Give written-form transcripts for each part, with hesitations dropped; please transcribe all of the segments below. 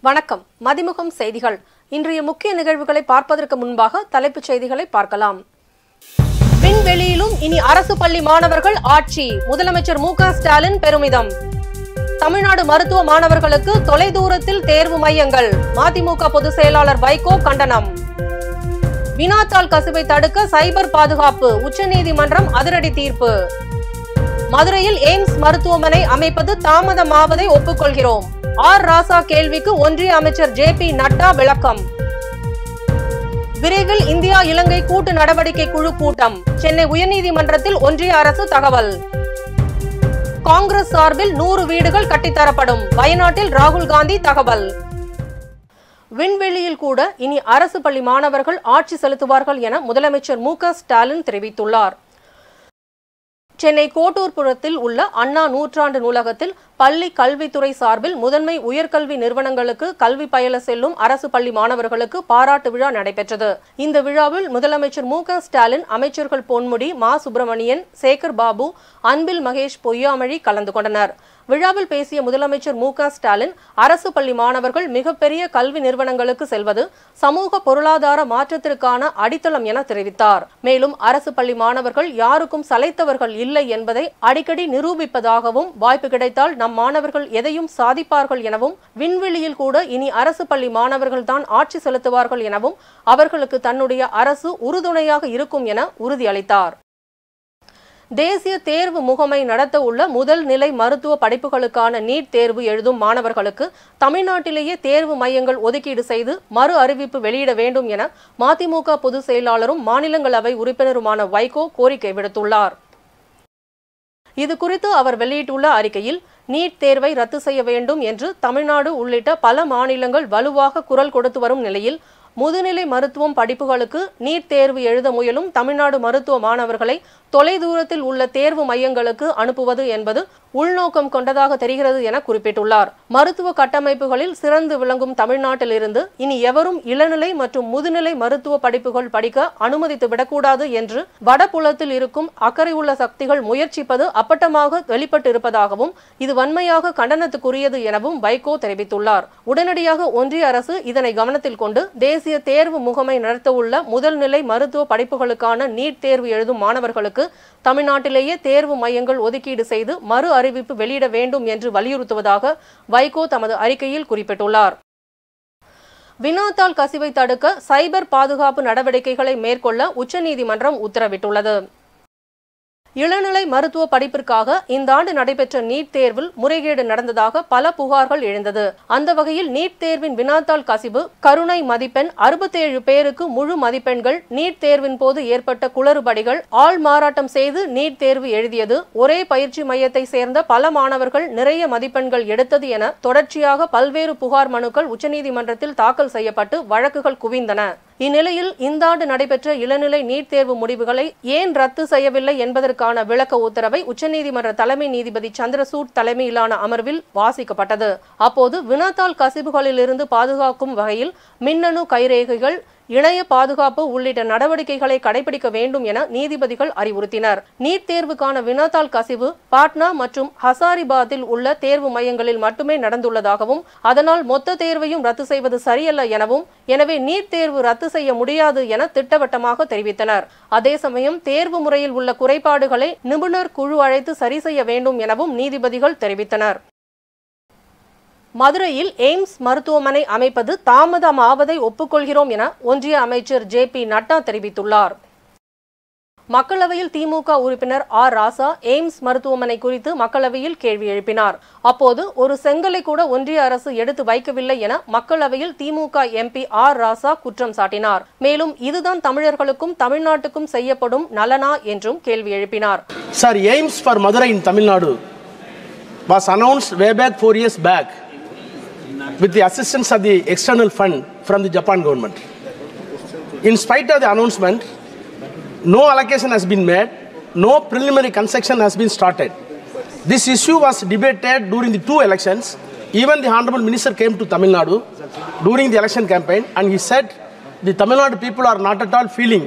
வணக்கம். மதிமுகம் செய்திகள். இன்றைய முக்கிய நிகழ்வுகளை பார்ப்பதற்கு முன்பாக தலைப்புச் செய்திகளை பார்க்கலாம். விண்வெளியிலும் இனி அரசு பள்ளி மாணவர்கள் ஆட்சி. முதலமைச்சர் மு.க. ஸ்டாலின் பெருமிதம். தமிழ்நாடு மருத்துவ மாணவர்களுக்கு தொலைதூரத்தில் தேர்வு மையங்கள். மதிமுக பொதுச் செயலாளர் வைகோ கண்டனம். வினாத்தாள் கசிவை தடுக்க சைபர் பாதுகாப்பு. உச்சநீதிமன்றம் அதிரடி தீர்ப்பு. மதுரையில் எய்ம்ஸ் மருத்துவமனை அமைப்பது தாமதமாவதை ஒப்புக்கொள்கிறோம். ஆர் ராசா கேள்விக்கு ஒன்றிய அமைச்சர் ஜே.பி. நட்டா விளக்கம். விரைவில் இந்தியா இலங்கை கூட்டு நடவடிக்கை குழு கூட்டம். சென்னை உயர்நீதிமன்றத்தில் ஒன்றிய அரசு தகவல். காங்கிரஸ் சார்பில் 100 வீடுகள் கட்டித்தரப்படும். வயநாட்டில் ராகுல் காந்தி தகவல். விண்வெளியில் கூட இனி அரசு பள்ளி மாணவர்கள் ஆட்சி செலுத்துவார்கள் என முதலமைச்சர் மு.க. ஸ்டாலின் தெரிவித்துள்ளார். சென்னை கோட்டூர்புரத்தில் உள்ள அண்ணா நூற்றாண்டு நூலகத்தில் பள்ளி கல்வித்துறை சார்பில் முதன்மை உயர்கல்வி நிறுவனங்களுக்கு கல்வி பயில செல்லும் அரசு பள்ளி மாணவர்களுக்கு பாராட்டு விழா நடைபெற்றது. இந்த விழாவில் முதலமைச்சர் மு.க. ஸ்டாலின், அமைச்சர்கள் பொன்முடி, மா. சுப்பிரமணியன், சேகர் பாபு, அன்பில் மகேஷ் பொய்யாமொழி கலந்து கொண்டனர். விழாவில் பேசிய முதலமைச்சர் மு.க. ஸ்டாலின், அரசு பள்ளி மாணவர்கள் மிகப்பெரிய கல்வி நிறுவனங்களுக்கு செல்வது சமூக பொருளாதார மாற்றத்திற்கான அடித்தளம் என தெரிவித்தார். மேலும் அரசு பள்ளி மாணவர்கள் யாருக்கும் சளைத்தவர்கள் இல்லை என்பதை அடிக்கடி நிரூபிப்பதாகவும், வாய்ப்பு கிடைத்தால் நம் மாணவர்கள் எதையும் சாதிப்பார்கள் எனவும், விண்வெளியில் கூட இனி அரசு பள்ளி மாணவர்கள் தான் ஆட்சி செலுத்துவார்கள் எனவும், அவர்களுக்கு தன்னுடைய அரசு உறுதுணையாக இருக்கும் என உறுதியளித்தார். தேசிய தேர்வு முகமை நடத்த உள்ள முதல் நிலை மருத்துவ படிப்புகளுக்கான நீட் தேர்வு எழுதும் மாணவர்களுக்கு தமிழ்நாட்டிலேயே தேர்வு மையங்கள் ஒதுக்கீடு செய்து மறு அறிவிப்பு வெளியிட வேண்டும் என மதிமுக பொதுச் செயலாளரும் மாநிலங்களவை உறுப்பினருமான வைகோ கோரிக்கை விடுத்துள்ளார். இதுகுறித்து அவர் வெளியிட்டுள்ள அறிக்கையில், நீட் தேர்வை ரத்து செய்ய வேண்டும் என்று தமிழ்நாடு உள்ளிட்ட பல மாநிலங்கள் வலுவாக குரல் கொடுத்து வரும் நிலையில், முதுநிலை மருத்துவம் படிப்புகளுக்கு நீட் தேர்வு எழுத முயலும் தமிழ்நாடு மருத்துவ மாணவர்களை தொலைதூரத்தில் உள்ள தேர்வு மையங்களுக்கு அனுப்புவது என்பது உள்நோக்கம் கொண்டதாக தெரிகிறது என குறிப்பிட்டுள்ளார். மருத்துவ கட்டமைப்புகளில் சிறந்து விளங்கும் தமிழ்நாட்டில் இருந்து இனி எவரும் இளநிலை மற்றும் முதுநிலை மருத்துவ படிப்புகள் படிக்க அனுமதித்து விடக்கூடாது என்று வடபுலத்தில் இருக்கும் அக்கறை உள்ள சக்திகள் முயற்சிப்பது அப்பட்டமாக வெளிப்பட்டு இருப்பதாகவும், இது வன்மையாக கண்டனத்துக்குரியது எனவும் வைகோ தெரிவித்துள்ளார். உடனடியாக ஒன்றிய அரசு இதனை கவனத்தில் கொண்டு தேசிய தேர்வு முகமை நடத்தவுள்ள முதல் நிலை மருத்துவ படிப்புகளுக்கான நீட் தேர்வு எழுதும் மாணவர்களுக்கு தமிழ்நாட்டிலேயே தேர்வு மையங்கள் ஒதுக்கீடு செய்து மறு அறிவிப்பு வெளியிட வேண்டும் என்று வலியுறுத்துவதாக வைகோ தமது அறிக்கையில் குறிப்பிட்டுள்ளார். வினாத்தாள் கசிவை தடுக்க சைபர் பாதுகாப்பு நடவடிக்கைகளை மேற்கொள்ள உச்சநீதிமன்றம் உத்தரவிட்டுள்ளது. இளநிலை மருத்துவ படிப்பிற்காக இந்த ஆண்டு நடைபெற்ற நீட் தேர்வில் முறைகேடு நடந்ததாக பல புகார்கள் எழுந்தது. அந்த வகையில் நீட் தேர்வின் வினாத்தாள் கசிவு, கருணை மதிப்பெண், 67 பேருக்கு முழு மதிப்பெண்கள், நீட் தேர்வின் போது ஏற்பட்ட குளறுபடிகள், ஆள் மாறாட்டம் செய்து நீட் தேர்வு எழுதியது, ஒரே பயிற்சி மையத்தை சேர்ந்த பல மாணவர்கள் நிறைய மதிப்பெண்கள் எடுத்தது என தொடர்ச்சியாக பல்வேறு புகார் மனுக்கள் உச்சநீதிமன்றத்தில் தாக்கல் செய்யப்பட்டு வழக்குகள் குவிந்தன. இந்நிலையில் இந்த ஆண்டு நடைபெற்ற இளநிலை நீட் தேர்வு முடிவுகளை ஏன் ரத்து செய்யவில்லை என்பதற்கான விளக்க உத்தரவை உச்சநீதிமன்ற தலைமை நீதிபதி சந்திரசூட் தலைமையிலான அமர்வில் வாசிக்கப்பட்டது. அப்போது வினாத்தாள் கசிவுகளிலிருந்து பாதுகாக்கும் வகையில் மின்னணு கைரேகைகள், இணைய பாதுகாப்பு உள்ளிட்ட நடவடிக்கைகளை கடைபிடிக்க வேண்டும் என நீதிபதிகள் அறிவுறுத்தினர். நீட் தேர்வுக்கான வினாத்தாள் கசிவு பாட்னா மற்றும் ஹசாரிபாத்தில் உள்ள தேர்வு மையங்களில் மட்டுமே நடந்துள்ளதாகவும், அதனால் மொத்த தேர்வையும் ரத்து செய்வது சரியல்ல எனவும், எனவே நீட் தேர்வு ரத்து செய்ய முடியாது என திட்டவட்டமாக தெரிவித்தனர். அதே சமயம் தேர்வு முறையில் உள்ள குறைபாடுகளை நிபுணர் குழு அழைத்து சரி செய்ய வேண்டும் எனவும் நீதிபதிகள் தெரிவித்தனர். மதுரையில் எய்ம்ஸ் மருத்துவமனை அமைப்பது தாமதமாவதை ஒப்புக்கொள்கிறோம் என ஒன்றிய அமைச்சர் ஜே.பி. நட்டா தெரிவித்துள்ளார். மக்களவையில் திமுக உறுப்பினர் ஆர் ராசா எய்ம்ஸ் மருத்துவமனை குறித்து மக்களவையில் கேள்வி எழுப்பினார். அப்போது ஒரு செங்கலை கூட ஒன்றிய அரசு எடுத்து வைக்கவில்லை என மக்களவையில் திமுக எம்பி ஆர் ராசா குற்றம் சாட்டினார். மேலும் இதுதான் தமிழர்களுக்கும் தமிழ்நாட்டுக்கும் செய்யப்படும் நலனா என்றும் கேள்வி எழுப்பினார். Sir, AIIMS for Madurai in Tamil Nadu was announced way back 4 years back with the assistance of the external fund from the Japan government. In spite of the announcement, no allocation has been made, no preliminary construction has been started. This issue was debated during the 2 elections. Even the Honorable Minister came to Tamil Nadu during the election campaign and he said the Tamil Nadu people are not at all feeling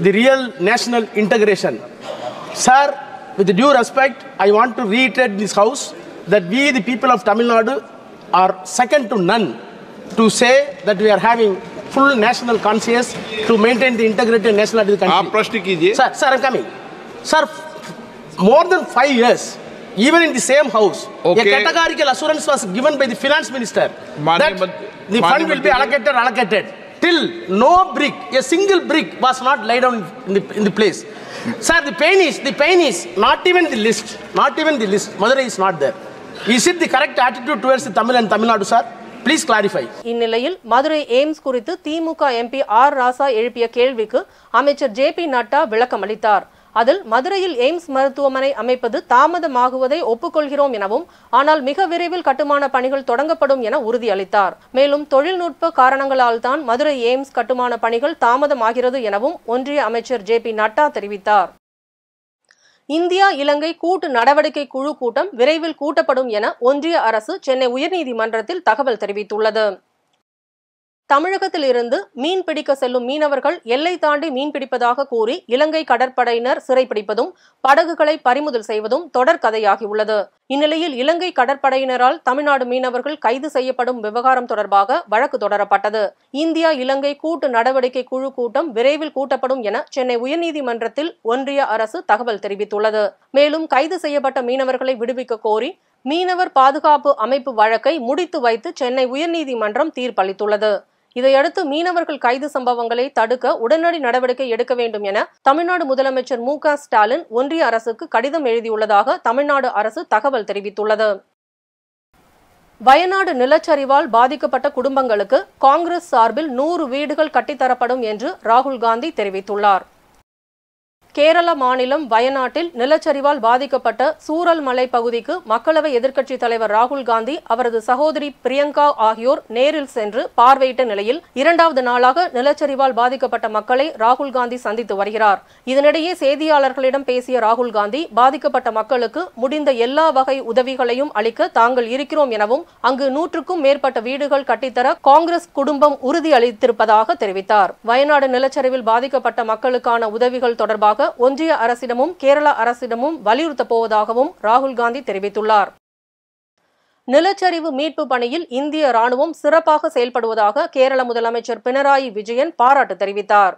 the real national integration. Sir, with due respect, I want to reiterate in this house that we, the people of Tamil Nadu, are second to none to say that we are having full national conscience to maintain the integrity and nationality of the country. आप प्रश्न कीजिए. Sir, I'm coming. Sir, more than 5 years, even in the same house, Okay. a categorical assurance was given by the finance minister that the fund will be allocated. Till no brick, a single brick was not laid down in the place. Sir, the pain is not even the list. Madurai is not there. Is it the correct attitude towards the Tamil and Tamil Nadu, sir? Please clarify. இந்நிலையில் Madurai AIIMS குறித்து திமுக MP R ராசா எழுப்பிய கேள்விக்கு அமைச்சர் JP. Nadda விளக்கம் அளித்தார். அதில் மதுரையில் AIIMS மருத்துவமனை அமைப்பது தாமதமாகுவதை ஒப்புக்கொள்கிறோம் எனவும், ஆனால் மிக விரைவில் கட்டுமான பணிகள் தொடங்கப்படும் என உறுதியளித்தார். மேலும் தொழில்நுட்ப காரணங்களால் தான் மதுரை எய்ம்ஸ் கட்டுமான பணிகள் தாமதமாகிறது எனவும் ஒன்றிய அமைச்சர் ஜே.பி. நட்டா தெரிவித்தார். இந்தியா இலங்கை கூட்டு நடவடிக்கை குழு கூட்டம் விரைவில் கூட்டப்படும் என ஒன்றிய அரசு சென்னை உயர்நீதிமன்றத்தில் தகவல் தெரிவித்துள்ளது. தமிழகத்தில் இருந்து மீன் பிடிக்க செல்லும் மீனவர்கள் எல்லை தாண்டி மீன் பிடிப்பதாக கூறி இலங்கை கடற்படையினர் சிறைப்பிடிப்பதும் படகுகளை பறிமுதல் செய்வதும் தொடர் கதையாகியுள்ளது. இந்நிலையில் இலங்கை கடற்படையினரால் தமிழ்நாடு மீனவர்கள் கைது செய்யப்படும் விவகாரம் தொடர்பாக வழக்கு தொடரப்பட்டது. இந்தியா இலங்கை கூட்டு நடவடிக்கை குழு கூட்டம் விரைவில் கூட்டப்படும் என சென்னை உயர்நீதிமன்றத்தில் ஒன்றிய அரசு தகவல் தெரிவித்துள்ளது. மேலும் கைது செய்யப்பட்ட மீனவர்களை விடுவிக்க கோரி மீனவர் பாதுகாப்பு அமைப்பு வழக்கை முடித்து வைத்து சென்னை உயர்நீதிமன்றம் தீர்ப்பளித்துள்ளது. இதையடுத்து மீனவர்கள் கைது சம்பவங்களை தடுக்க உடனடி நடவடிக்கை எடுக்க வேண்டும் என தமிழ்நாடு முதலமைச்சர் மு.க. ஸ்டாலின் ஒன்றிய அரசுக்கு கடிதம் எழுதியுள்ளதாக தமிழ்நாடு அரசு தகவல் தெரிவித்துள்ளது. வயநாடு நிலச்சரிவால் பாதிக்கப்பட்ட குடும்பங்களுக்கு காங்கிரஸ் சார்பில் 100 வீடுகள் கட்டித்தரப்படும் என்று ராகுல் காந்தி தெரிவித்துள்ளார். கேரள மாநிலம் வயநாட்டில் நிலச்சரிவால் பாதிக்கப்பட்ட சூரல்மலை பகுதிக்கு மக்களவை எதிர்க்கட்சித் தலைவர் ராகுல் காந்தி அவரது சகோதரி பிரியங்கா ஆகியோர் நேரில் சென்று பார்வையிட்ட நிலையில் 2வது நாளாக நிலச்சரிவால் பாதிக்கப்பட்ட மக்களை ராகுல் காந்தி சந்தித்து வருகிறார். இதனிடையே செய்தியாளர்களிடம் பேசிய ராகுல் காந்தி பாதிக்கப்பட்ட மக்களுக்கு முடிந்த எல்லா வகை உதவிகளையும் அளிக்க தாங்கள் இருக்கிறோம் எனவும், அங்கு 100க்கும் மேற்பட்ட வீடுகள் கட்டித்தர காங்கிரஸ் குடும்பம் உறுதியளித்திருப்பதாக தெரிவித்தார். வயநாடு நிலச்சரிவில் பாதிக்கப்பட்ட மக்களுக்கான உதவிகள் தொடர்பாக ஒன்றிய அரசிடமும் கேரள அரசிடமும் வலியுறுத்தப் போவதாகவும் ராகுல் காந்தி தெரிவித்துள்ளார். நிலச்சரிவு மீட்பு பணியில் இந்திய ராணுவம் சிறப்பாக செயல்படுவதாக கேரள முதலமைச்சர் பினராயி விஜயன் பாராட்டு தெரிவித்தார்.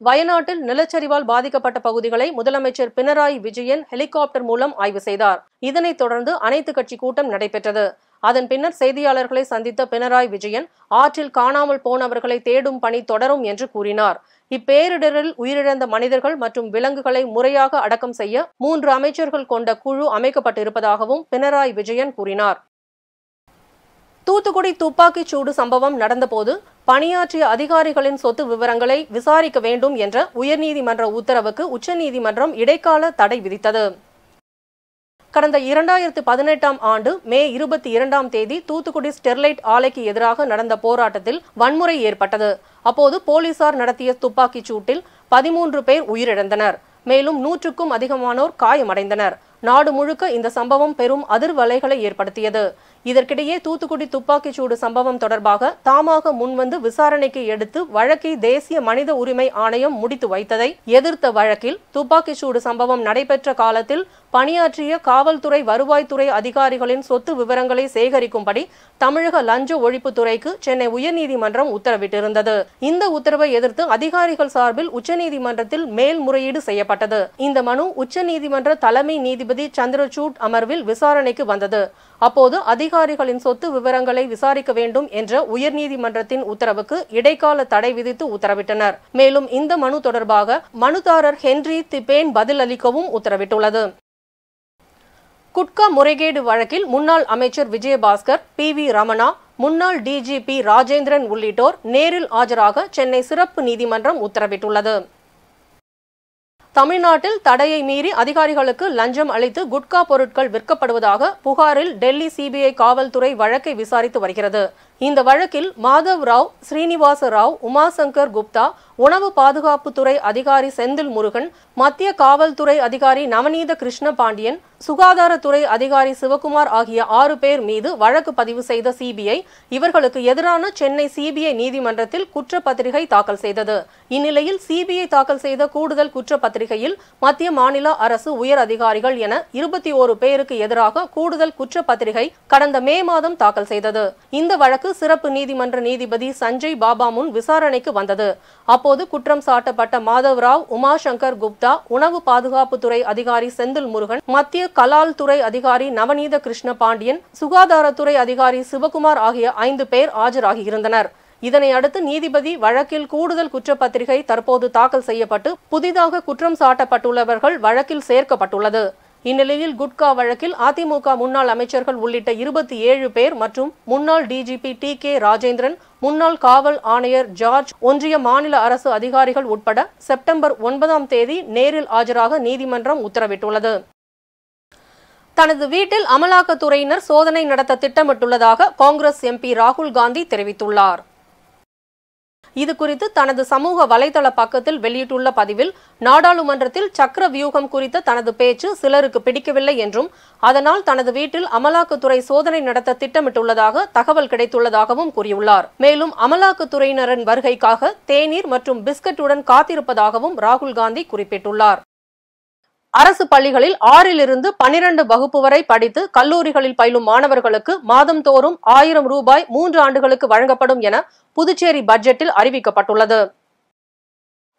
வயநாட்டில் நிலச்சரிவால் பாதிக்கப்பட்ட பகுதிகளை முதலமைச்சர் பினராயி விஜயன் ஹெலிகாப்டர் மூலம் ஆய்வு செய்தார். இதனைத் தொடர்ந்து அனைத்து கட்சி கூட்டம் நடைபெற்றது. அதன் பின்னர் செய்தியாளர்களை சந்தித்த பினராயி விஜயன் ஆற்றில் காணாமல் போனவர்களை தேடும் பணி தொடரும் என்று கூறினார். இப்பேரிடரில் உயிரிழந்த மனிதர்கள் மற்றும் விலங்குகளை முறையாக அடக்கம் செய்ய 3 அமைச்சர்கள் கொண்ட குழு அமைக்கப்பட்டிருப்பதாகவும் பினராயி விஜயன் கூறினார். தூத்துக்குடி துப்பாக்கிச் சூடு சம்பவம் நடந்தபோது பணியாற்றிய அதிகாரிகளின் சொத்து விவரங்களை விசாரிக்க வேண்டும் என்ற உயர்நீதிமன்ற உத்தரவுக்கு உச்சநீதிமன்றம் இடைக்கால தடை விதித்தது. கடந்த 2018ஆம் ஆண்டு மே 22ஆம் தேதி தூத்துக்குடி ஸ்டெர்லைட் ஆலைக்கு எதிராக நடந்த போராட்டத்தில் வன்முறை ஏற்பட்டது. அப்போது போலீசார் நடத்திய துப்பாக்கிச் சூட்டில் 13 பேர் உயிரிழந்தனர். மேலும் 100க்கும் அதிகமானோர் காயமடைந்தனர். நாடு முழுக்க இந்த சம்பவம் பெரும் அதிர்வலைகளை ஏற்படுத்தியது. இதற்கிடையே தூத்துக்குடி துப்பாக்கிச் சூடு சம்பவம் தொடர்பாக தாமாக முன்வந்து விசாரணைக்கு எடுத்து வழக்கை தேசிய மனித உரிமை ஆணையம் முடித்து வைத்ததை எதிர்த்த வழக்கில் துப்பாக்கிச் சூடு சம்பவம் நடைபெற்ற காலத்தில் பணியாற்றிய காவல்துறை வருவாய்த்துறை அதிகாரிகளின் சொத்து விவரங்களை சேகரிக்கும்படி தமிழக லஞ்ச ஒழிப்புத்துறைக்கு சென்னை உயர்நீதிமன்றம் உத்தரவிட்டிருந்தது. இந்த உத்தரவை எதிர்த்து அதிகாரிகள் சார்பில் உச்சநீதிமன்றத்தில் மேல்முறையீடு செய்யப்பட்டது. இந்த மனு உச்சநீதிமன்ற தலைமை நீதிபதி சந்திரசூட் அமர்வில் விசாரணைக்கு வந்தது. அப்போது அதிகாரிகளின் சொத்து விவரங்களை விசாரிக்க வேண்டும் என்ற உயர்நீதிமன்றத்தின் உத்தரவுக்கு இடைக்கால தடை விதித்து உத்தரவிட்டனர். மேலும் இந்த மனு தொடர்பாக மனுதாரர் ஹென்றி திபேன் பதிலளிக்கவும் உத்தரவிட்டுள்ளது. குட்கா முறைகேடு வழக்கில் முன்னாள் அமைச்சர் விஜயபாஸ்கர், பி.வி. ரமணா, முன்னாள் டிஜிபி ராஜேந்திரன் உள்ளிட்டோர் நேரில் ஆஜராக சென்னை சிறப்பு நீதிமன்றம் உத்தரவிட்டுள்ளது. தமிழ்நாட்டில் தடையை மீறி அதிகாரிகளுக்கு லஞ்சம் அளித்து குட்கா பொருட்கள் விற்கப்படுவதாக புகாரில் டெல்லி சிபிஐ காவல்துறை வழக்கை விசாரித்து வருகிறது. இந்த வழக்கில் மாதவ் ராவ், ஸ்ரீனிவாச ராவ், உமாசங்கர் குப்தா, உணவு பாதுகாப்புத்துறை அதிகாரி செந்தில் முருகன், மத்திய காவல்துறை அதிகாரி நவநீத கிருஷ்ண பாண்டியன், சுகாதாரத்துறை அதிகாரி சிவகுமார் ஆகிய 6 பேர் மீது வழக்கு பதிவு செய்த சிபிஐ இவர்களுக்கு எதிரான சென்னை சிபிஐ நீதிமன்றத்தில் குற்றப்பத்திரிகை தாக்கல் செய்தது. இந்நிலையில் சிபிஐ தாக்கல் செய்த கூடுதல் குற்றப்பத்திரிகையில் மத்திய மாநில அரசு உயர் அதிகாரிகள் என 21 பேருக்கு எதிராக கூடுதல் குற்றப்பத்திரிகை கடந்த மே மாதம் தாக்கல் செய்தது. இந்த வழக்கு வழக்கு சிறப்பு நீதிமன்ற நீதிபதி சஞ்சய் பாபா முன் விசாரணைக்கு வந்தது. அப்போது குற்றம் சாட்டப்பட்ட மாதவ் ராவ், உமாசங்கர் குப்தா, உணவு பாதுகாப்புத்துறை அதிகாரி செந்தில் முருகன், மத்திய கலால் துறை அதிகாரி நவநீத கிருஷ்ண பாண்டியன், சுகாதாரத்துறை அதிகாரி சிவகுமார் ஆகிய 5 பேர் ஆஜராகியிருந்தனர். இதனை அடுத்து நீதிபதி வழக்கில் கூடுதல் குற்றப்பத்திரிகை தற்போது தாக்கல் செய்யப்பட்டு புதிதாக குற்றம் சாட்டப்பட்டுள்ளவர்கள் வழக்கில் சேர்க்கப்பட்டுள்ளது. இந்நிலையில் குட்கா வழக்கில் அதிமுக முன்னாள் அமைச்சர்கள் உள்ளிட்ட 27 பேர் மற்றும் முன்னாள் டிஜிபி டி.கே. ராஜேந்திரன், முன்னாள் காவல் ஆணையர் ஜார்ஜ், ஒன்றிய மாநில அரசு அதிகாரிகள் உட்பட செப்டம்பர் 9ஆம் தேதி நேரில் ஆஜராக நீதிமன்றம் உத்தரவிட்டுள்ளது. தனது வீட்டில் அமலாக்கத்துறையினர் சோதனை நடத்த திட்டமிட்டுள்ளதாக காங்கிரஸ் எம்பி ராகுல் காந்தி தெரிவித்துள்ளார். இதுகுறித்து தனது சமூக வலைதள பக்கத்தில் வெளியிட்டுள்ள பதிவில், நாடாளுமன்றத்தில் சக்கர வியூகம் குறித்த தனது பேச்சு சிலருக்கு பிடிக்கவில்லை என்றும் அதனால் தனது வீட்டில் அமலாக்கத்துறை சோதனை நடத்த திட்டமிட்டுள்ளதாக தகவல் கிடைத்துள்ளதாகவும் கூறியுள்ளார். மேலும் அமலாக்கத்துறையினரின் வருகைக்காக தேநீர் மற்றும் பிஸ்கட்டுடன் காத்திருப்பதாகவும் ராகுல் காந்தி குறிப்பிட்டுள்ளார். அரசு பள்ளிகளில் 6லிருந்து 12 வகுப்பு வரை படித்து கல்லூரிகளில் பயிலும் மாணவர்களுக்கு மாதந்தோறும் 1000 ரூபாய் 3 ஆண்டுகளுக்கு வழங்கப்படும் என புதுச்சேரி பட்ஜெட்டில் அறிவிக்கப்பட்டுள்ளது.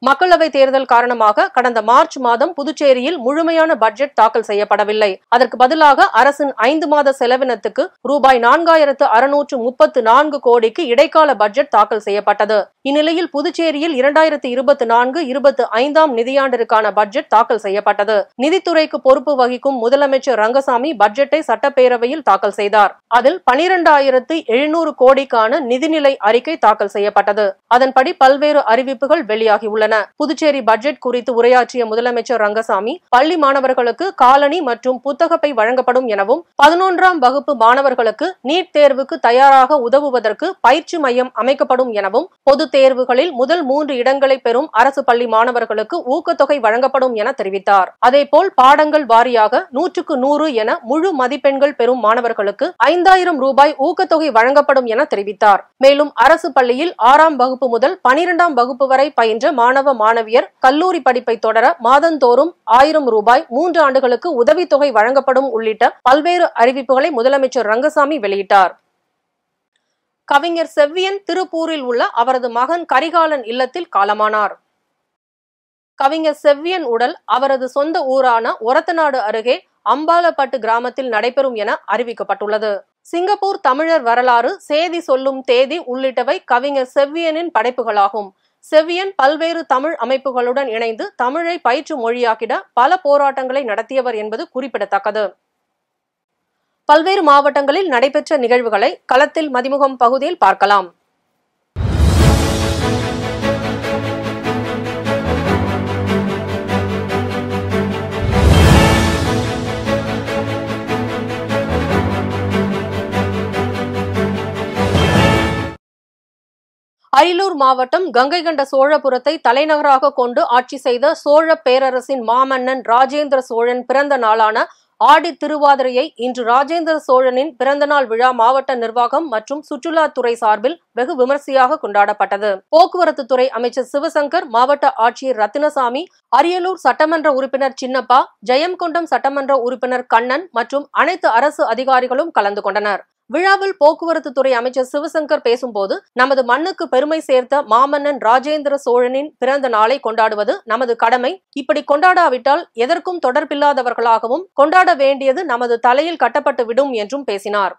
மக்களவை தேர்தல் காரணமாக கடந்த மார்ச் மாதம் புதுச்சேரியில் முழுமையான பட்ஜெட் தாக்கல் செய்யப்படவில்லை. அதற்கு பதிலாக அரசின் 5 மாத செலவினத்துக்கு ரூபாய் 4634 கோடிக்கு இடைக்கால பட்ஜெட் தாக்கல் செய்யப்பட்டது. இந்நிலையில் புதுச்சேரியில் 2024-25ஆம் நிதியாண்டிற்கான பட்ஜெட் தாக்கல் செய்யப்பட்டது. நிதித்துறைக்கு பொறுப்பு வகிக்கும் முதலமைச்சர் ரங்கசாமி பட்ஜெட்டை சட்டப்பேரவையில் தாக்கல் செய்தார். அதில் 12,700 கோடிக்கான நிதிநிலை அறிக்கை தாக்கல் செய்யப்பட்டது. அதன்படி பல்வேறு அறிவிப்புகள் வெளியாகியுள்ளன. புதுச்சேரி பட்ஜெட் குறித்து உரையாற்றிய முதலமைச்சர் ரங்கசாமி, பள்ளி மாணவர்களுக்கு காலணி மற்றும் புத்தகப்பை வழங்கப்படும் எனவும் 11ஆம் வகுப்பு மாணவர்களுக்கு நீட் தேர்வுக்கு தயாராக உதவுவதற்கு பயிற்சி மையம் அமைக்கப்படும் எனவும், பொது தேர்வுகளில் முதல் 3 இடங்களை பெறும் அரசு பள்ளி மாணவர்களுக்கு ஊக்கத்தொகை வழங்கப்படும் என தெரிவித்தார். அதேபோல் பாடங்கள் வாரியாக 100க்கு 100 என முழு மதிப்பெண்கள் பெறும் மாணவர்களுக்கு 5000 ரூபாய் ஊக்கத்தொகை வழங்கப்படும் என தெரிவித்தார். மேலும் அரசு பள்ளியில் 6ஆம் வகுப்பு முதல் 12ஆம் வகுப்பு வரை பயின்ற மாணவ மாணவியர் கல்லூரி படிப்பை தொடர மாதந்தோறும் 1000 ரூபாய் 3 ஆண்டுகளுக்கு உதவித்தொகை வழங்கப்படும் உள்ளிட்ட பல்வேறு அறிவிப்புகளை முதலமைச்சர் ரங்கசாமி வெளியிட்டார். கவிஞர் செவ்வியன் திருப்பூரில் உள்ள அவரது மகன் கரிகாலன் இல்லத்தில் காலமானார். கவிஞர் செவ்வியன் உடல் அவரது சொந்த ஊரான ஒரத்தநாடு அருகே அம்பாலப்பட்டு கிராமத்தில் நடைபெறும் என அறிவிக்கப்பட்டுள்ளது. சிங்கப்பூர் தமிழர் வரலாறு, சேதி சொல்லும் தேதி உள்ளிட்டவை கவிஞர் செவ்வியனின் படைப்புகளாகும். செவ்வியன் பல்வேறு தமிழ் அமைப்புகளுடன் இணைந்து தமிழை பயிற்று மொழியாக்கிட பல போராட்டங்களை நடத்தியவர் என்பது குறிப்பிடத்தக்கது. பல்வேறு மாவட்டங்களில் நடைபெற்ற நிகழ்வுகளை களத்தில் மதிமுகம் பகுதியில் பார்க்கலாம். அரியலூர் மாவட்டம் கங்கை கொண்ட சோழபுரத்தை தலைநகராக கொண்டு ஆட்சி செய்த சோழ பேரரசின் மாமன்னன் ராஜேந்திர சோழன் பிறந்த நாளான ஆடி திருவாதிரையை இன்று ராஜேந்திர சோழனின் பிறந்தநாள் விழா மாவட்ட நிர்வாகம் மற்றும் சுற்றுலாத்துறை சார்பில் வெகு விமர்சையாக கொண்டாடப்பட்டது. போக்குவரத்து துறை அமைச்சர் சிவசங்கர், மாவட்ட ஆட்சியர் ரத்தினசாமி, அரியலூர் சட்டமன்ற உறுப்பினர் சின்னப்பா, ஜெயம்கொண்டம் சட்டமன்ற உறுப்பினர் கண்ணன் மற்றும் அனைத்து அரசு அதிகாரிகளும் கலந்து கொண்டனர். விழாவில் போக்குவரத்து துறை அமைச்சர் சிவசங்கர் பேசும்போது, நமது மண்ணுக்கு பெருமை சேர்த்த மாமன்னன் ராஜேந்திர சோழனின் பிறந்த நாளை கொண்டாடுவது நமது கடமை. இப்படி கொண்டாடாவிட்டால் எதற்கும் தொடர்பில்லாதவர்களாகவும், கொண்டாட வேண்டியது நமது தலையில் கட்டப்பட்டு விடும் என்றும் பேசினார்.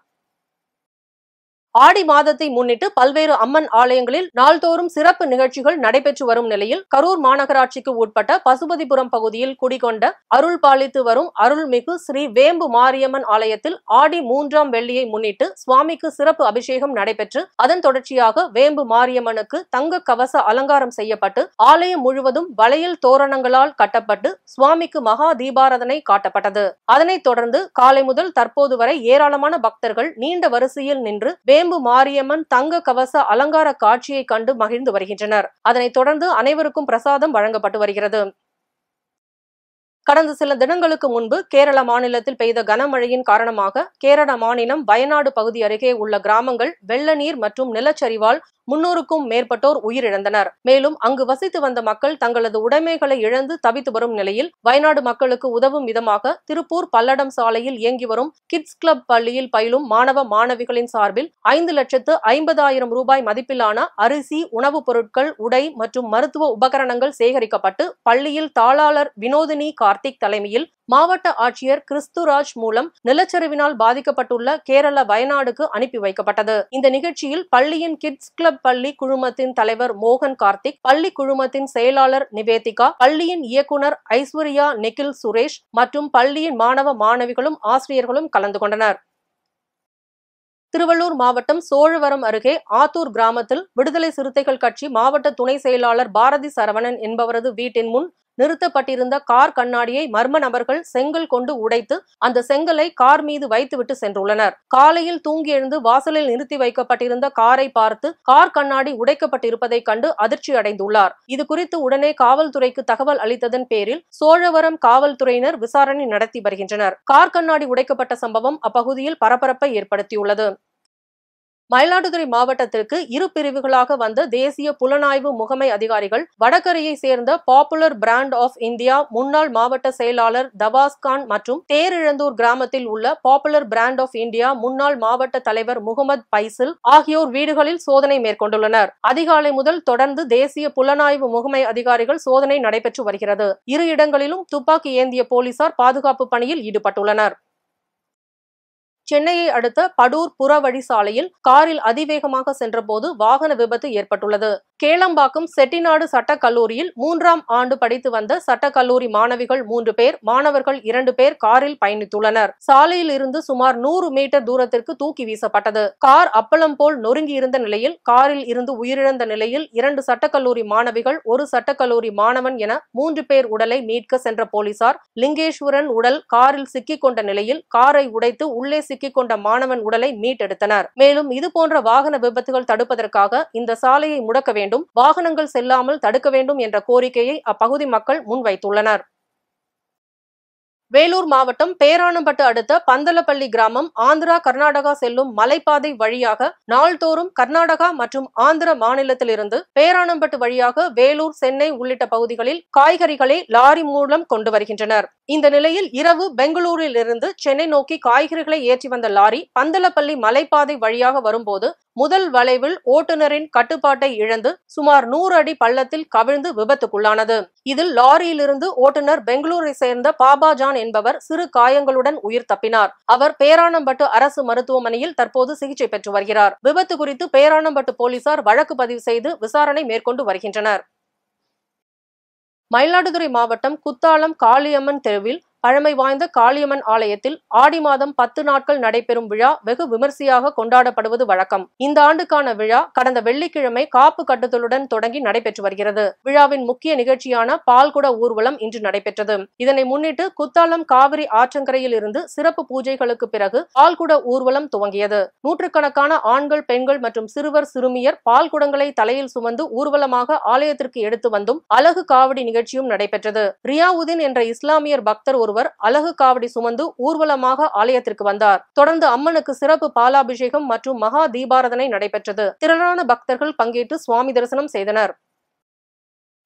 ஆடி மாதத்தை முன்னிட்டு பல்வேறு அம்மன் ஆலயங்களில் நாள்தோறும் சிறப்பு நிகழ்ச்சிகள் நடைபெற்று வரும் நிலையில் கரூர் மாநகராட்சிக்கு உட்பட்ட பசுபதிபுரம் பகுதியில் குடிகொண்ட அருள் பாலித்து வரும் அருள்மிகு ஸ்ரீ வேம்பு மாரியம்மன் ஆலயத்தில் ஆடி 3ஆம் வெள்ளியை முன்னிட்டு சுவாமிக்கு சிறப்பு அபிஷேகம் நடைபெற்று அதன் தொடர்ச்சியாக வேம்பு மாரியம்மனுக்கு தங்க கவச அலங்காரம் செய்யப்பட்டு ஆலயம் முழுவதும் வளையல் தோரணங்களால் கட்டப்பட்டு சுவாமிக்கு மகா தீபாராதனை காட்டப்பட்டது. அதனைத் தொடர்ந்து காலை முதல் தற்போது வரை ஏராளமான பக்தர்கள் நீண்ட வரிசையில் நின்று வேம்பு மாரியம்மன் தங்க கவச அலங்கார காட்சியை கண்டு மகிழ்ந்து வருகின்றனர். அதனைத் தொடர்ந்து அனைவருக்கும் பிரசாதம் வழங்கப்பட்டு வருகிறது. கடந்த சில தினங்களுக்கு முன்பு கேரள மாநிலத்தில் பெய்த கனமழையின் காரணமாக கேரள மாநிலம் வயநாடு பகுதி அருகே உள்ள கிராமங்கள் வெள்ள நீர் மற்றும் நிலச்சரிவால் 300க்கும் மேற்பட்டோர் உயிரிழந்தனர். மேலும் அங்கு வசித்து வந்த மக்கள் தங்களது உடைமைகளை இழந்து தவித்து வரும் நிலையில் வயநாடு மக்களுக்கு உதவும் விதமாக திருப்பூர் பல்லடம் சாலையில் இயங்கி வரும் கிட்ஸ் கிளப் பள்ளியில் பயிலும் மாணவ மாணவிகளின் சார்பில் 5,50,000 ரூபாய் மதிப்பிலான அரிசி, உணவுப் பொருட்கள், உடை மற்றும் மருத்துவ உபகரணங்கள் சேகரிக்கப்பட்டு பள்ளியில் தாளாளர் வினோதினி கார்த்திக் தலைமையில் மாவட்ட ஆட்சியர் கிறிஸ்துராஜ் மூலம் நிலச்சரிவினால் பாதிக்கப்பட்டுள்ள கேரள வயநாடுக்கு அனுப்பி வைக்கப்பட்டது. இந்த நிகழ்ச்சியில் பள்ளியின் கிட்ஸ் கிளப் பள்ளி குழுமத்தின் தலைவர் மோகன் கார்த்திக், பள்ளி குழுமத்தின் செயலாளர் நிவேதிகா, பள்ளியின் இயக்குனர் ஐஸ்வர்யா நிகில் சுரேஷ் மற்றும் பள்ளியின் மாணவ மாணவிகளும் ஆசிரியர்களும் கலந்து கொண்டனர். திருவள்ளூர் மாவட்டம் சோழவரம் அருகே ஆத்தூர் கிராமத்தில் விடுதலை சிறுத்தைகள் கட்சி மாவட்ட துணை செயலாளர் பாரதி சரவணன் என்பவரது வீட்டின் முன் நிறுத்தப்பட்டிருந்த கார் கண்ணாடியை மர்ம நபர்கள் செங்கல் கொண்டு உடைத்து அந்த செங்கலை கார் மீது வைத்துவிட்டு சென்றுள்ளனர். காலையில் தூங்கி எழுந்து வாசலில் நிறுத்தி வைக்கப்பட்டிருந்த காரை பார்த்து கார் கண்ணாடி உடைக்கப்பட்டிருப்பதை கண்டு அதிர்ச்சி அடைந்துள்ளார். இது குறித்து உடனே காவல்துறைக்கு தகவல் அளித்ததன் பேரில் சோழவரம் காவல்துறையினர் விசாரணை நடத்தி வருகின்றனர். கார் கண்ணாடி உடைக்கப்பட்ட சம்பவம் அப்பகுதியில் பரபரப்பை ஏற்படுத்தியுள்ளது. மயிலாடுதுறை மாவட்டத்திற்கு இரு பிரிவுகளாக வந்த தேசிய புலனாய்வு முகமை அதிகாரிகள் வடகரையை சேர்ந்த பாப்புலர் பிராண்ட் ஆஃப் இந்தியா முன்னாள் மாவட்ட செயலாளர் தவாஸ்கான் மற்றும் தேரிழந்தூர் கிராமத்தில் உள்ள பாப்புலர் பிராண்ட் ஆஃப் இந்தியா முன்னாள் மாவட்ட தலைவர் முகமது பைசில் ஆகியோர் வீடுகளில் சோதனை மேற்கொண்டுள்ளனர். அதிகாலை முதல் தொடர்ந்து தேசிய புலனாய்வு முகமை அதிகாரிகள் சோதனை நடைபெற்று வருகிறது. இரு இடங்களிலும் துப்பாக்கி ஏந்திய போலீசார் பாதுகாப்பு பணியில் ஈடுபட்டுள்ளனர். சென்னையை அடுத்த படூர் புறவழி சாலையில் காரில் அதிவேகமாக சென்றபோது வாகன விபத்து ஏற்பட்டுள்ளது. கேளம்பாக்கம் செட்டிநாடு சட்டக்கல்லூரியில் 3ஆம் ஆண்டு படித்து வந்த சட்டக்கல்லூரி மாணவிகள் 3 பேர், மாணவர்கள் 2 பேர் காரில் பயணித்துள்ளனர். சாலையில் இருந்து சுமார் 100 மீட்டர் தூரத்திற்கு தூக்கி வீசப்பட்டது. கார் அப்பளம் போல் நொறுங்கி இருந்த நிலையில் காரில் இருந்து உயிரிழந்த நிலையில் 2 சட்டக்கல்லூரி மாணவிகள், 1 சட்டக்கல்லூரி மாணவன் என 3 பேர் உடலை மீட்க சென்ற போலீசார் லிங்கேஸ்வரன் உடல் காரில் சிக்கிக் கொண்ட நிலையில் காரை உடைத்து உள்ளே சிக்கிக் கொண்ட மாணவன் உடலை மீட்டெடுத்தனர். மேலும் இதுபோன்ற வாகன விபத்துகள் தடுப்பதற்காக இந்த சாலையை முடக்க வேண்டும், வாகனங்கள் செல்லாமல் தடுக்க வேண்டும் என்ற கோரிக்கையை அப்பகுதி மக்கள் முன்வைத்துள்ளனர். வேலூர் மாவட்டம் பேரானம்பட்டு அடுத்த பந்தலப்பள்ளி கிராமம் ஆந்திரா கர்நாடகா செல்லும் மலைப்பாதை வழியாக நாள்தோறும் கர்நாடகா மற்றும் ஆந்திர மாநிலத்திலிருந்து பேரானம்பட்டு வழியாக வேலூர், சென்னை உள்ளிட்ட பகுதிகளில் காய்கறிகளை லாரி மூலம் கொண்டு வருகின்றனர். இந்த நிலையில் இரவு பெங்களூரில் இருந்து சென்னை நோக்கி காய்கறிகளை ஏற்றி வந்த லாரி பந்தலப்பள்ளி மலைப்பாதை வழியாக வரும்போது முதல் வளைவில் ஓட்டுநரின் கட்டுப்பாட்டை இழந்து சுமார் 100 அடி பள்ளத்தில் கவிழ்ந்து விபத்துக்குள்ளானது. இதில் லாரியிலிருந்து ஓட்டுநர் பெங்களூரை சேர்ந்த பாபாஜான் என்பவர் சிறு காயங்களுடன் உயிர் தப்பினார். அவர் பேரானம்பட்டு அரசு மருத்துவமனையில் தற்போது சிகிச்சை பெற்று வருகிறார். விபத்து குறித்து பேரானம்பட்டு போலீசார் வழக்கு பதிவு செய்து விசாரணை மேற்கொண்டு வருகின்றனர். மயிலாடுதுறை மாவட்டம் குத்தாலம் காளியம்மன் தெருவில் பழமை வாய்ந்த காளியம்மன் ஆலயத்தில் ஆடி மாதம் 10 நாட்கள் நடைபெறும் விழா வெகு விமர்சையாக கொண்டாடப்படுவது வழக்கம். இந்த ஆண்டுக்கான விழா கடந்த வெள்ளிக்கிழமை காப்பு கட்டுதலுடன் தொடங்கி நடைபெற்று வருகிறது. விழாவின் முக்கிய நிகழ்ச்சியான பால்குட ஊர்வலம் இன்று நடைபெற்றது. இதனை முன்னிட்டு குத்தாலம் காவிரி ஆற்றங்கரையில் இருந்து சிறப்பு பூஜைகளுக்கு பிறகு பால்குட ஊர்வலம் துவங்கியது. நூற்றுக்கணக்கான ஆண்கள், பெண்கள் மற்றும் சிறுவர், சிறுமியர் பால்குடங்களை தலையில் சுமந்து ஊர்வலமாக ஆலயத்திற்கு எடுத்து வந்தும் அழகு காவடி நிகழ்ச்சியும் நடைபெற்றது. ரியாவுதீன் என்ற இஸ்லாமியர் பக்தர் ஒருவர் அழகு காவடி சுமந்து ஊர்வலமாக ஆலயத்திற்கு வந்தார். தொடர்ந்து அம்மனுக்கு சிறப்பு பாலாபிஷேகம் மற்றும் மகா தீபாராதனை நடைபெற்றது. திரளான பக்தர்கள் பங்கேற்று சுவாமி தரிசனம் செய்தனர்.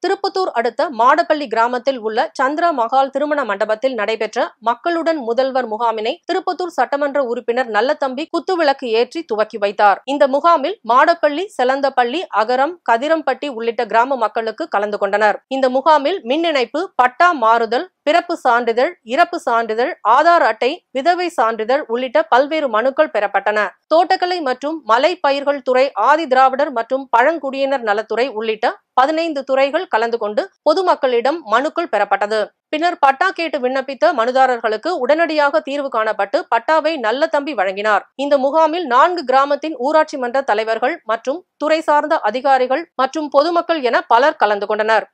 திருப்பத்தூர் அடுத்த மாடப்பள்ளி கிராமத்தில் உள்ள சந்திரா மகால் திருமண மண்டபத்தில் நடைபெற்ற மக்களுடன் முதல்வர் முகாமினை திருப்பத்தூர் சட்டமன்ற உறுப்பினர் நல்லதம்பி குத்துவிளக்கு ஏற்றி துவக்கி வைத்தார். இந்த முகாமில் மாடப்பள்ளி, செலந்தப்பள்ளி, அகரம், கதிரம்பட்டி உள்ளிட்ட கிராம மக்களுக்கு கலந்து கொண்டனர். இந்த முகாமில் மின் இணைப்பு, பட்டா மாறுதல், பிறப்பு சான்றிதழ், இறப்பு சான்றிதழ், ஆதார் அட்டை, விதவை சான்றிதழ் உள்ளிட்ட பல்வேறு மனுக்கள் பெறப்பட்டன. தோட்டக்கலை மற்றும் மலை பயிர்கள் துறை, ஆதி திராவிடர் மற்றும் பழங்குடியினர் நலத்துறை உள்ளிட்ட 15 துறைகள் கலந்து கொண்டு பொதுமக்களிடம் மனுக்கள் பெறப்பட்டது. பின்னர் பட்டா கேட்டு விண்ணப்பித்த மனுதாரர்களுக்கு உடனடியாக தீர்வு காணப்பட்டு பட்டாவை நல்லதம்பி வழங்கினார். இந்த முகாமில் 4 கிராமத்தின் ஊராட்சி மன்ற தலைவர்கள் மற்றும் துறை சார்ந்த அதிகாரிகள் மற்றும் பொதுமக்கள் என பலர் கலந்து கொண்டனர்.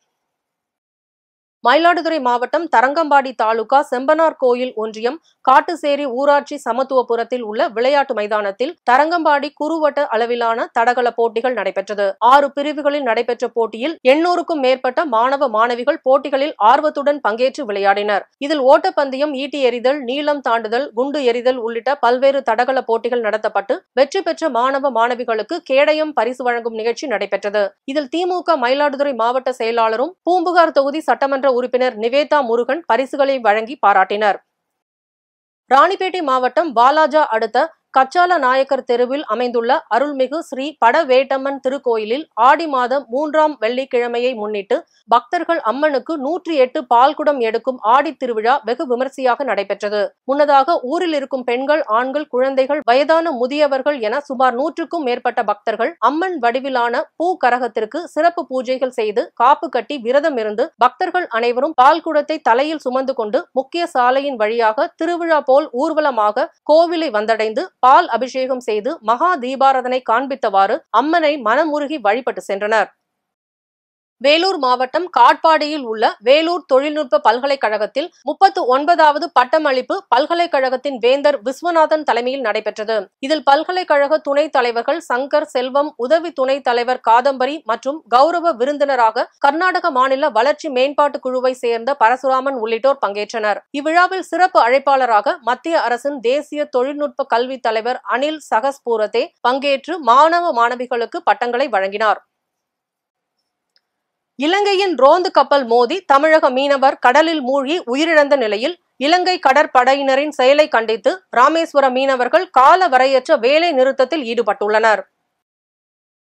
மயிலாடுதுறை மாவட்டம் தரங்கம்பாடி தாலுகா செம்பனார் கோயில் ஒன்றியம் காட்டுசேரி ஊராட்சி சமத்துவபுரத்தில் உள்ள விளையாட்டு மைதானத்தில் தரங்கம்பாடி குறுவட்ட அளவிலான தடகள போட்டிகள் நடைபெற்றது. 6 பிரிவுகளில் நடைபெற்ற போட்டியில் 800க்கும் மேற்பட்ட மாணவ மாணவிகள் போட்டிகளில் ஆர்வத்துடன் பங்கேற்று விளையாடினர். இதில் ஓட்டப்பந்தயம், ஈட்டி எறிதல், நீளம் தாண்டுதல், குண்டு எறிதல் உள்ளிட்ட பல்வேறு தடகள போட்டிகள் நடத்தப்பட்டு வெற்றி பெற்ற மாணவ மாணவிகளுக்கு கேடயம் பரிசு வழங்கும் நிகழ்ச்சி நடைபெற்றது. இதில் திமுக மயிலாடுதுறை மாவட்ட செயலாளரும் பூம்புகார் தொகுதி சட்டமன்ற உறுப்பினர் நிவேதா முருகன் பரிசுகளை வழங்கி பாராட்டினர். ராணிப்பேட்டை மாவட்டம் வாலாஜா அடுத்த கச்சால நாயக்கர் தெருவில் அமைந்துள்ள அருள்மிகு ஸ்ரீ படவேட்டம்மன் திருக்கோயிலில் ஆடி மாதம் 3ஆம் வெள்ளிக்கிழமையை முன்னிட்டு பக்தர்கள் அம்மனுக்கு 108 பால்குடம் எடுக்கும் ஆடி திருவிழா வெகு விமரிசையாக நடைபெற்றது. முன்னதாக ஊரில் இருக்கும் பெண்கள், ஆண்கள், குழந்தைகள், வயதான முதியவர்கள் என சுமார் 100க்கும் மேற்பட்ட பக்தர்கள் அம்மன் வடிவிலான பூ கரகத்திற்கு சிறப்பு பூஜைகள் செய்து காப்பு கட்டி விரதம் இருந்து பக்தர்கள் அனைவரும் பால்குடத்தை தலையில் சுமந்து கொண்டு முக்கிய சாலையின் வழியாக திருவிழா போல் ஊர்வலமாக கோவிலை வந்தடைந்து பால் அபிஷேகம் செய்து மகா தீபாராதனை காண்பித்தவாறு அம்மனை மனமுருகி வழிபட்டு சென்றனர். வேலூர் மாவட்டம் காட்பாடியில் உள்ள வேலூர் தொழில்நுட்ப பல்கலைக்கழகத்தில் 39வது பட்டமளிப்பு பல்கலைக்கழகத்தின் வேந்தர் விஸ்வநாதன் தலைமையில் நடைபெற்றது. இதில் பல்கலைக்கழக துணைத் தலைவர்கள் சங்கர், செல்வம், உதவி துணைத் தலைவர் காதம்பரி மற்றும் கௌரவ விருந்தினராக கர்நாடக மாநில வளர்ச்சி மேம்பாட்டு குழுவை சேர்ந்த பரசுராமன் உள்ளிட்டோர் பங்கேற்றனர். இவ்விழாவில் சிறப்பு அழைப்பாளராக மத்திய அரசின் தேசிய தொழில்நுட்ப கல்வி தலைவர் அனில் சகஸ்பூரத்தே பங்கேற்று மாணவ மாணவிகளுக்கு பட்டங்களை வழங்கினார். இலங்கையின் ரோந்து கப்பல் மோதி தமிழக மீனவர் கடலில் மூழ்கி உயிரிழந்த நிலையில் இலங்கை கடற்படையினரின் செயலை கண்டித்து ராமேஸ்வரம் மீனவர்கள் காலவரையற்ற வேலை நிறுத்தத்தில் ஈடுபட்டுள்ளனர்.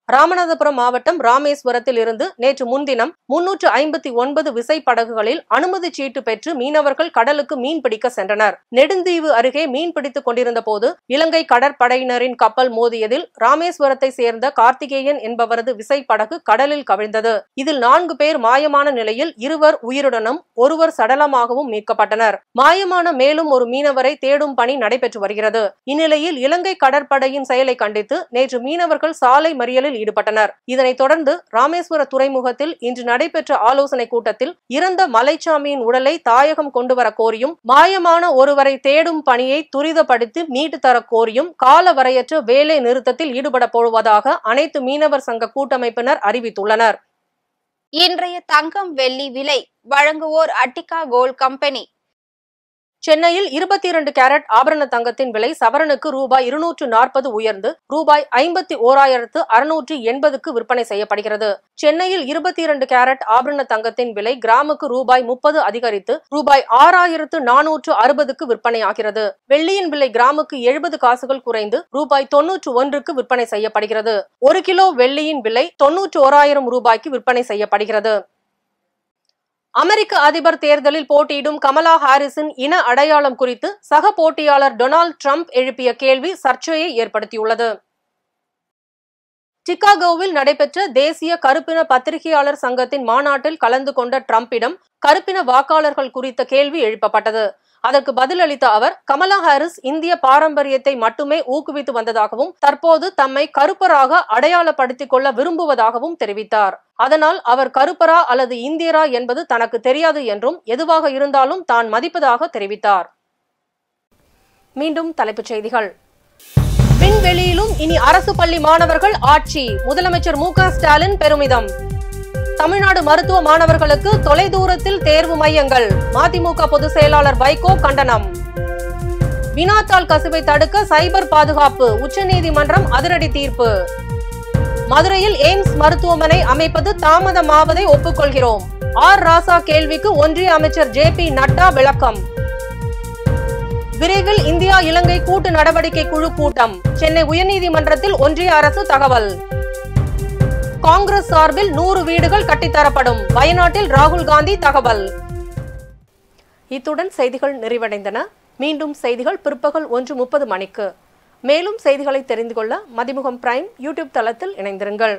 ராமநாதபுரம் மாவட்டம் ராமேஸ்வரத்தில் இருந்து நேற்று முன்தினம் 359 விசைப்படகுகளில் அனுமதி சீட்டு பெற்று மீனவர்கள் கடலுக்கு மீன்பிடிக்க சென்றனர். நெடுந்தீவு அருகே மீன்பிடித்துக் கொண்டிருந்த போது இலங்கை கடற்படையினரின் கப்பல் மோதியதில் ராமேஸ்வரத்தை சேர்ந்த கார்த்திகேயன் என்பவரது விசைப்படகு கடலில் கவிழ்ந்தது. இதில் 4 பேர் மாயமான நிலையில் 2 உயிருடனும் 1 சடலமாகவும் மீட்கப்பட்டனர். மாயமான மேலும் ஒரு மீனவரை தேடும் பணி நடைபெற்று வருகிறது. இந்நிலையில் இலங்கை கடற்படையின் செயலை கண்டித்து நேற்று மீனவர்கள் சாலை மறியலில் ஈடுபட்டனர். இதனைத் தொடர்ந்து ராமேஸ்வர துறைமுகத்தில் இன்று நடைபெற்ற ஆலோசனை கூட்டத்தில் இறந்த மலைச்சாமியின் உடலை தாயகம் கொண்டுவர கோரியும் மாயமான ஒருவரை தேடும் பணியை துரிதப்படுத்தி மீட்டு தர கோரியும் காலவரையற்ற வேலை நிறுத்தத்தில் ஈடுபட போவதாக அனைத்து மீனவர் சங்க கூட்டமைப்பினர் அறிவித்துள்ளனர். இன்றைய தங்கம் வெள்ளி விலை வழங்குவோர் அட்டிகா கோல்ட் கம்பெனி. சென்னையில் 22 கேரட் ஆபரண தங்கத்தின் விலை சவரனுக்கு ரூபாய் 240 உயர்ந்து ரூபாய் 51,680க்கு விற்பனை செய்யப்படுகிறது. சென்னையில் 22 கேரட் ஆபரண தங்கத்தின் விலை கிராமுக்கு ரூபாய் 30 அதிகரித்து ரூபாய் 6,460க்கு விற்பனையாகிறது. வெள்ளியின் விலை கிராமுக்கு 70 காசுகள் குறைந்து ரூபாய் 91க்கு விற்பனை செய்யப்படுகிறது. 1 கிலோ வெள்ளியின் விலை 91,000 ரூபாய்க்கு விற்பனை செய்யப்படுகிறது. அமெரிக்க அதிபர் தேர்தலில் போட்டியிடும் கமலா ஹாரிஸின் இன அடையாளம் குறித்து சக போட்டியாளர் டொனால்டு டிரம்ப் எழுப்பிய கேள்வி சர்ச்சையை ஏற்படுத்தியுள்ளது. சிகாகோவில் நடைபெற்ற தேசிய கருப்பின பத்திரிகையாளர் சங்கத்தின் மாநாட்டில் கலந்து கொண்ட டிரம்பிடம் கருப்பின வாக்காளர்கள் குறித்த கேள்வி எழுப்பப்பட்டது. அதற்கு பதிலளித்த அவர், கமலா ஹாரிஸ் இந்திய பாரம்பரியத்தை மட்டுமே ஊக்குவித்து வந்ததாகவும் தற்போது தம்மை கருப்பராக அடையாளப்படுத்திக் கொள்ள விரும்புவதாகவும் தெரிவித்தார். அதனால் அவர் கருப்பரா அல்லது இந்தியரா என்பது தனக்கு தெரியாது என்றும் எதுவாக இருந்தாலும் தான் மதிப்பதாக தெரிவித்தார். மீண்டும் தலைப்புச் செய்திகள். விண்வெளியிலும் இனி அரசு பள்ளி மாணவர்கள் ஆட்சி, முதலமைச்சர் மு க ஸ்டாலின் பெருமிதம். தமிழ்நாடு மருத்துவ மாணவர்களுக்கு தொலைதூரத்தில் தேர்வு மையங்கள், மதிமுக பொதுச் செயலாளர் வைகோ கண்டனம். வினாத்தாள் கசிவை தடுக்க சைபர் பாதுகாப்பு, உச்சநீதிமன்றம் அதிரடி தீர்ப்பு. மதுரையில் எய்ம்ஸ் மருத்துவமனை அமைப்பது தாமதமாவதை ஒப்புக்கொள்கிறோம். ஆர் ராசா கேள்விக்கு ஒன்றிய அமைச்சர் JP நட்டா விளக்கம். விரைவில் இந்தியா இலங்கை கூட்டு நடவடிக்கை குழு கூட்டம், சென்னை உயர்நீதிமன்றத்தில் ஒன்றிய அரசு தகவல். காங்கிரஸ் சார்பில் 100 வீடுகள் கட்டித்தரப்படும், வயநாட்டில் ராகுல் காந்தி தகவல். இத்துடன் செய்திகள் நிறைவடைந்தன. மீண்டும் செய்திகள் பிற்பகல் 1:30 மணிக்கு. மேலும் செய்திகளை தெரிந்து கொள்ள மதிமுகம் பிரைம் யூடியூப் தளத்தில் இணைந்திருங்கள்.